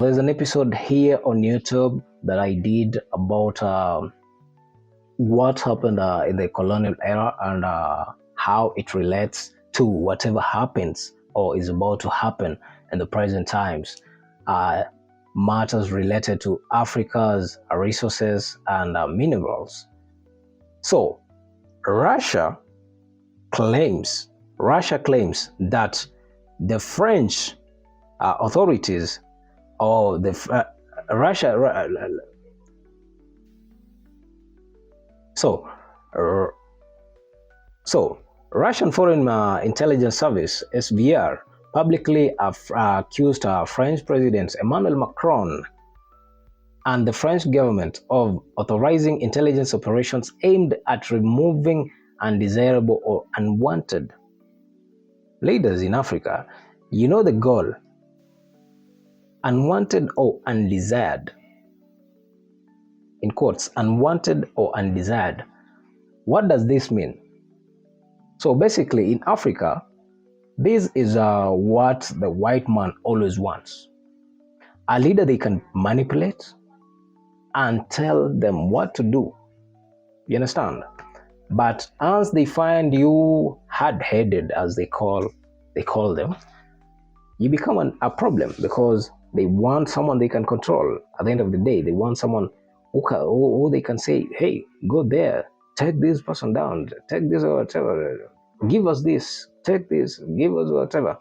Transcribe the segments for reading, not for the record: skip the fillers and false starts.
There's an episode here on YouTube that I did about what happened in the colonial era and how it relates to whatever happens or is about to happen in the present times. Matters related to Africa's resources and minerals. So, Russia claims that the French authorities or the Russia. So, Russian Foreign Intelligence Service (SVR) publicly accused French President Emmanuel Macron and the French government of authorizing intelligence operations aimed at removing undesirable or unwanted leaders in Africa. You know the goal: unwanted or undesired. In quotes, unwanted or undesired. What does this mean? So basically, in Africa, this is what the white man always wants. A leader they can manipulate and tell them what to do. You understand? But once they find you hard-headed, as they call them, you become a problem because they want someone they can control. At the end of the day, they want someone who they can say, hey, go there, take this person down, take this or whatever, give us this, take this, give us whatever.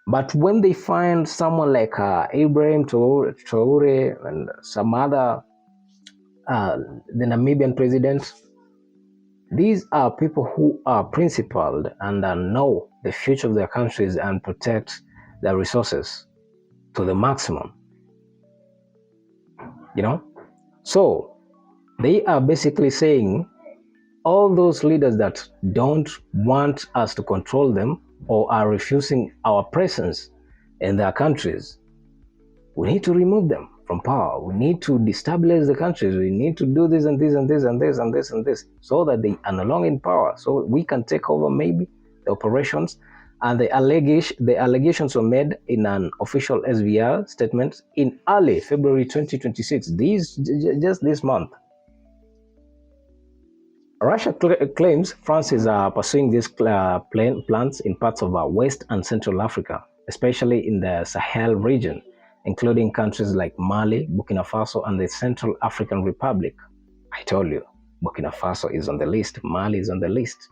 But when they find someone like Ibrahim Traore and some other, the Namibian president, these are people who are principled and know the future of their countries and protect their resources to the maximum. So they are basically saying all those leaders that don't want us to control them or are refusing our presence in their countries, we need to remove them from power. We need to destabilize the countries. We need to do this and this and this and this and this and this so that they are no longer in power, so we can take over maybe the operations. And the allegations were made in an official SVR statement in early February 2026, just this month. Russia claims France is pursuing these plans in parts of West and Central Africa, especially in the Sahel region, including countries like Mali, Burkina Faso, and the Central African Republic. I told you, Burkina Faso is on the list, Mali is on the list.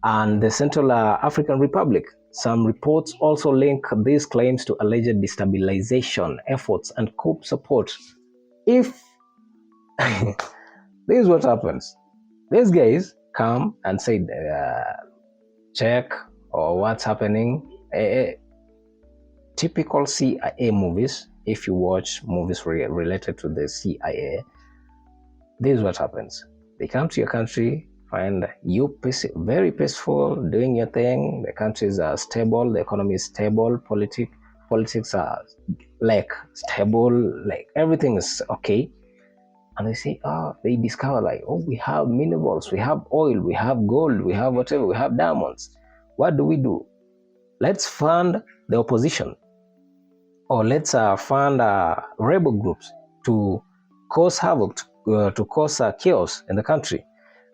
And the Central African Republic. Some reports also link these claims to alleged destabilization efforts and coup support. If this is what happens, these guys come and say, check or what's happening. Typical CIA movies, if you watch movies related to the CIA, this is what happens. They come to your country, find you very peaceful, doing your thing. The countries are stable, the economy is stable, politics are like stable, like everything is okay. And they say, they discover like, we have minerals, we have oil, we have gold, we have whatever, we have diamonds. What do? Let's fund the opposition, or let's fund rebel groups to cause havoc, to cause chaos in the country.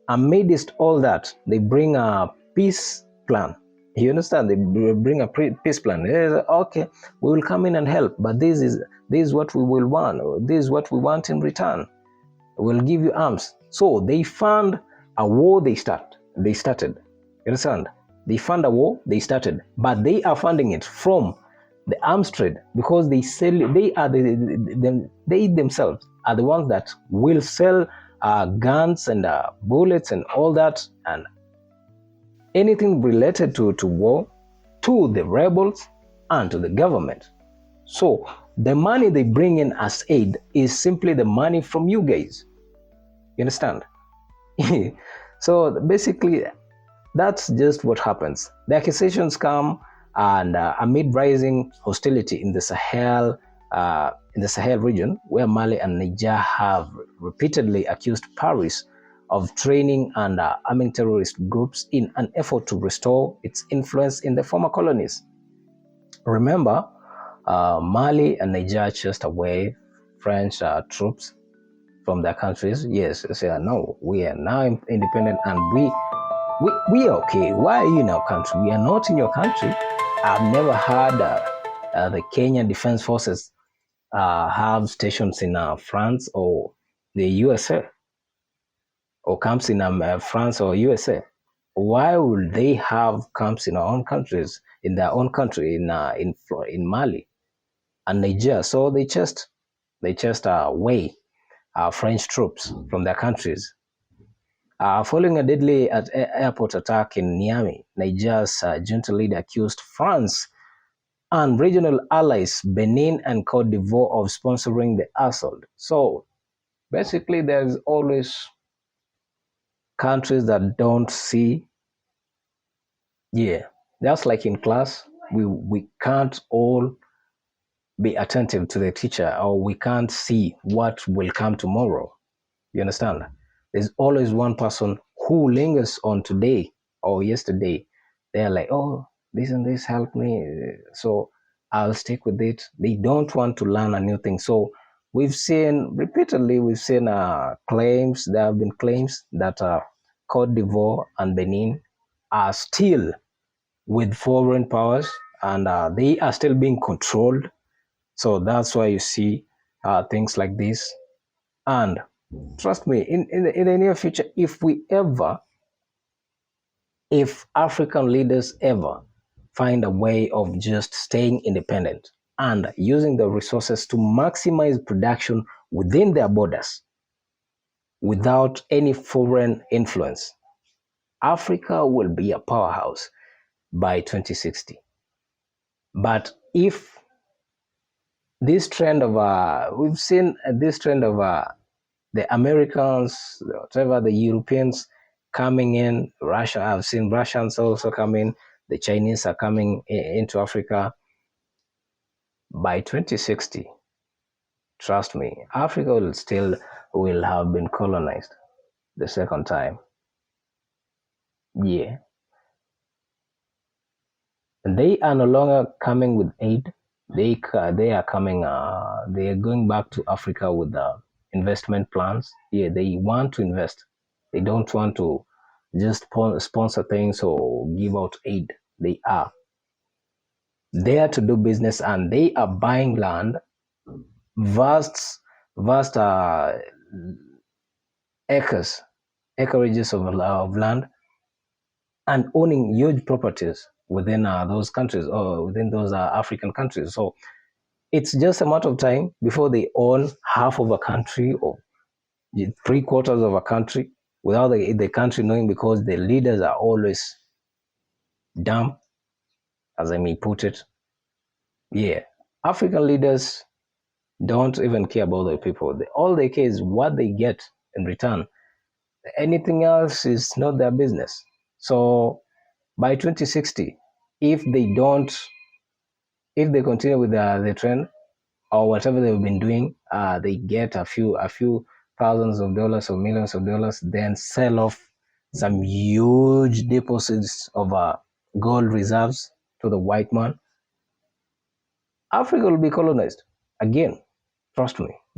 Amidst all that, they bring a peace plan. You understand? They bring a peace plan. Okay, we will come in and help, but this is what we will want. This is what we want in return. We'll give you arms. So they fund a war they started. You understand? They fund a war they started, but they are funding it from the arms trade because they themselves are the ones that will sell guns and bullets and all that, and anything related to war to the rebels and to the government. So the money they bring in as aid is simply the money from you guys. You understand? So basically, that's just what happens. The accusations come and amid rising hostility in the Sahel region, where Mali and Niger have repeatedly accused Paris of training and arming terrorist groups in an effort to restore its influence in the former colonies. Remember, Mali and Niger chased away French troops from their countries. Yes, they say, no, we are now independent and we are okay. Why are you in our country? We are not in your country. I've never heard the Kenyan Defense Forces have stations in France or the USA or camps in France or USA. Why would they have camps in our own countries, in their own country, in Mali and Niger? So they just away French troops from their countries. Following a deadly airport attack in Niamey, Niger's junta leader accused France and regional allies Benin and Cote d'Ivoire of sponsoring the assault. So basically, there's always countries that don't see. Yeah, just like in class, we can't all be attentive to the teacher, or we can't see what will come tomorrow. You understand? There's always one person who lingers on today or yesterday. They're like, oh, this and this helped me, so I'll stick with it. They don't want to learn a new thing. So we've seen repeatedly, claims, there have been claims that Cote d'Ivoire and Benin are still with foreign powers, and they are still being controlled. So that's why you see things like this. And trust me, in the near future, if African leaders ever find a way of just staying independent and using the resources to maximize production within their borders without any foreign influence, Africa will be a powerhouse by 2060. But if this trend of we've seen this trend of the Americans, whatever, the Europeans coming in, Russia, I've seen Russians also come in, the Chinese are coming into Africa. By 2060, trust me, Africa will have been colonized the second time. Yeah. And they are no longer coming with aid. They are coming, they are going back to Africa with investment plans. Yeah, they want to invest. They don't want to just sponsor things or give out aid. They are there to do business, and they are buying land, vast acreages of land, and owning huge properties within those countries or within those African countries. So it's just a matter of time before they own half of a country or 3/4 of a country without the country knowing, because the leaders are always dumb, as I may put it. Yeah, African leaders don't even care about the people. All they care is what they get in return. Anything else is not their business. So by 2060, if they continue with the trend or whatever they've been doing, they get a few thousands of dollars or millions of dollars, then sell off some huge deposits of gold reserves to the white man, Africa will be colonized again. Trust me.